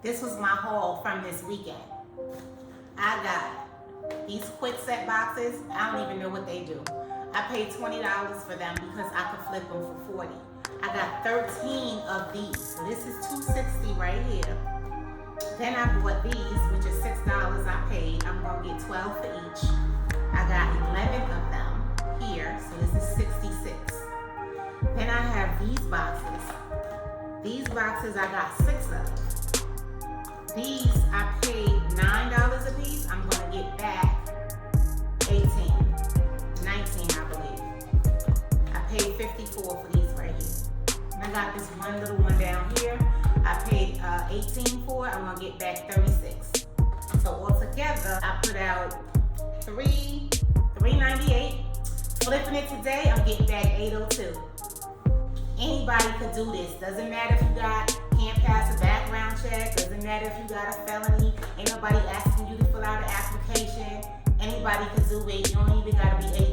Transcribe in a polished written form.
This was my haul from this weekend. I got these quick set boxes. I don't even know what they do. I paid $20 for them because I could flip them for 40. I got 13 of these. So this is $2.60 right here. Then I bought these, which is $6 I paid. I'm gonna get 12 for each. I got 11 of them here, so this is 66. Then I have these boxes. These boxes I got 6 of. These I paid $9 a piece. I'm gonna get back 18, 19 I believe. I paid 54 for these right here. And I got this one little one down here. I paid 18 for it. I'm gonna get back 36. So altogether, I put out $398. Flipping it today, I'm getting back $802. Anybody could do this. Doesn't matter if you can't pass a background check. Doesn't matter if you got a felony. Ain't nobody asking you to fill out an application. Anybody could do it. You don't even gotta be 18.